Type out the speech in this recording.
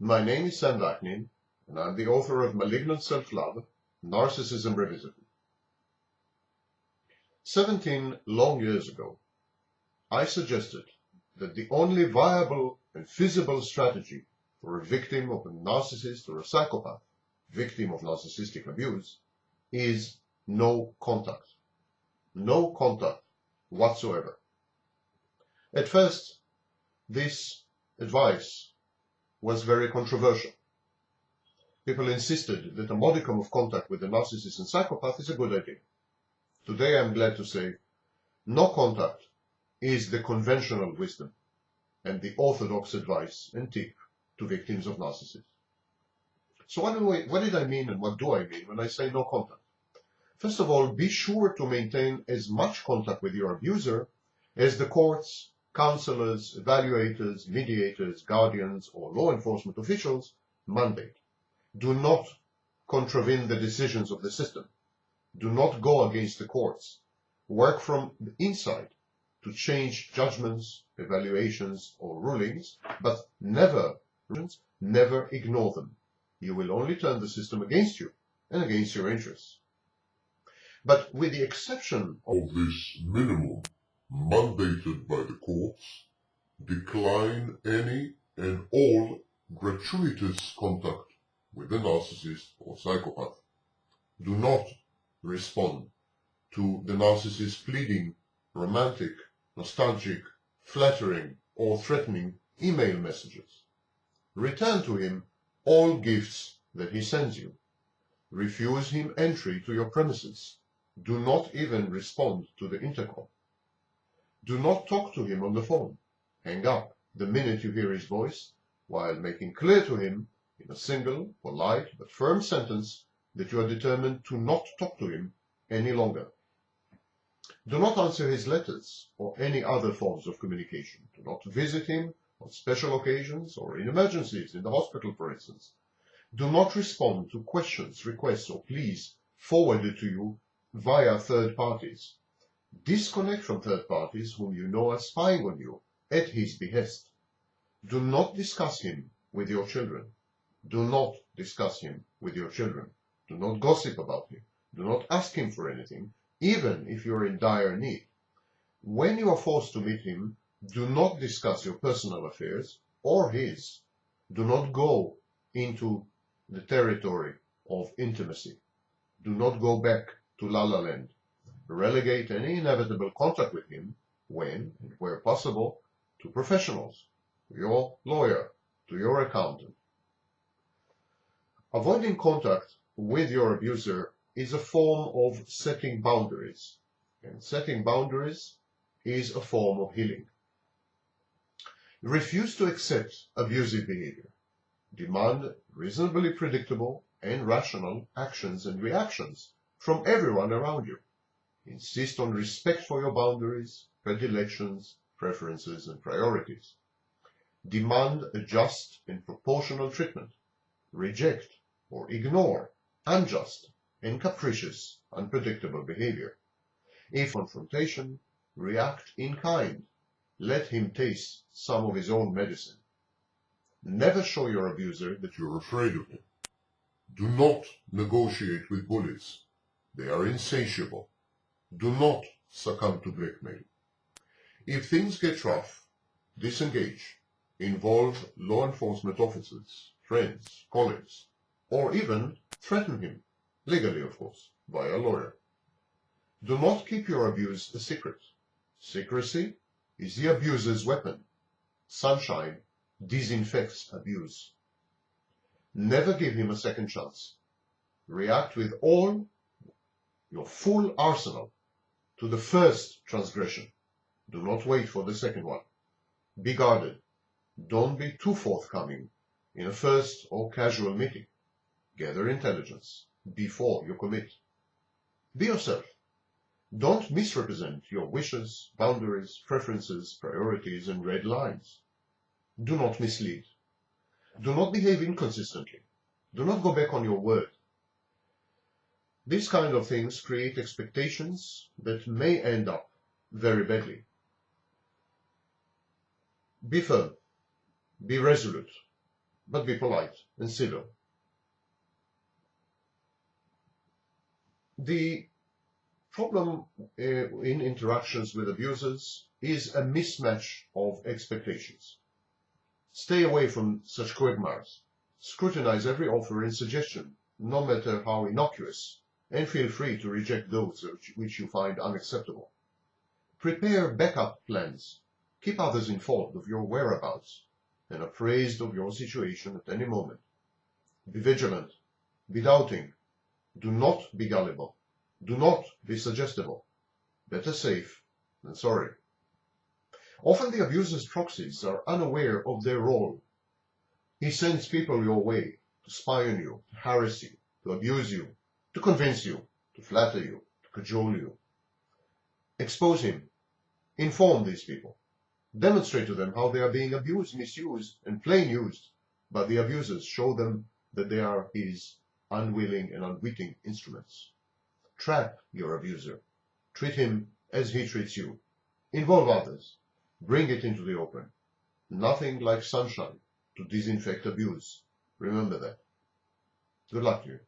My name is Sam Vaknin, and I'm the author of Malignant Self-Love, Narcissism Revisited. 17 long years ago, I suggested that the only viable and feasible strategy for a victim of a narcissist or a psychopath, victim of narcissistic abuse, is no contact. No contact whatsoever. At first, this advice was very controversial. People insisted that a modicum of contact with a narcissist and psychopath is a good idea. Today I'm glad to say no contact is the conventional wisdom and the orthodox advice and tip to victims of narcissists. So what did I mean and what do I mean when I say no contact? First of all, be sure to maintain as much contact with your abuser as the courts, counselors, evaluators, mediators, guardians, or law enforcement officials mandate. Do not contravene the decisions of the system. Do not go against the courts. Work from the inside to change judgments, evaluations, or rulings, but never ignore them. You will only turn the system against you and against your interests. But with the exception of this minimum mandated by the courts, decline any and all gratuitous contact with a narcissist or psychopath. Do not respond to the narcissist's pleading, romantic, nostalgic, flattering, or threatening email messages. Return to him all gifts that he sends you. Refuse him entry to your premises. Do not even respond to the intercom. Do not talk to him on the phone. Hang up the minute you hear his voice, while making clear to him in a single, polite, but firm sentence that you are determined to not talk to him any longer. Do not answer his letters or any other forms of communication. Do not visit him on special occasions or in emergencies in the hospital, for instance. Do not respond to questions, requests, or pleas forwarded to you via third parties. Disconnect from third parties whom you know are spying on you at his behest. Do not discuss him with your children. Do not discuss him with your children. Do not gossip about him. Do not ask him for anything, even if you are in dire need. When you are forced to meet him, do not discuss your personal affairs or his. Do not go into the territory of intimacy. Do not go back to La La Land. Relegate any inevitable contact with him, when and where possible, to professionals, to your lawyer, to your accountant. Avoiding contact with your abuser is a form of setting boundaries, and setting boundaries is a form of healing. Refuse to accept abusive behavior. Demand reasonably predictable and rational actions and reactions from everyone around you. Insist on respect for your boundaries, predilections, preferences, and priorities. Demand a just and proportional treatment. Reject or ignore unjust and capricious, unpredictable behavior. If confrontation, react in kind. Let him taste some of his own medicine. Never show your abuser that you're afraid of him. Do not negotiate with bullies. They are insatiable. Do not succumb to blackmail. If things get rough, disengage. Involve law enforcement officers, friends, colleagues, or even threaten him, legally of course, by a lawyer. Do not keep your abuse a secret. Secrecy is the abuser's weapon. Sunshine disinfects abuse. Never give him a second chance. React with all your full arsenal to the first transgression. Do not wait for the second one. Be guarded. Don't be too forthcoming in a first or casual meeting. Gather intelligence before you commit. Be yourself. Don't misrepresent your wishes, boundaries, preferences, priorities, and red lines. Do not mislead. Do not behave inconsistently. Do not go back on your word. These kind of things create expectations that may end up very badly. Be firm. Be resolute. but be polite and civil. The problem in interactions with abusers is a mismatch of expectations. Stay away from such quagmires. Scrutinize every offer and suggestion, no matter how innocuous, and feel free to reject those which you find unacceptable. Prepare backup plans. Keep others informed of your whereabouts and appraised of your situation at any moment. Be vigilant. Be doubting. Do not be gullible. Do not be suggestible. Better safe than sorry. Often the abuser's proxies are unaware of their role. He sends people your way to spy on you, to harass you, to abuse you, to convince you, to flatter you, to cajole you. Expose him. Inform these people. Demonstrate to them how they are being abused, misused, and plain used by the abusers. Show them that they are his unwilling and unwitting instruments. Trap your abuser. Treat him as he treats you. Involve others. Bring it into the open. Nothing like sunshine to disinfect abuse. Remember that. Good luck to you.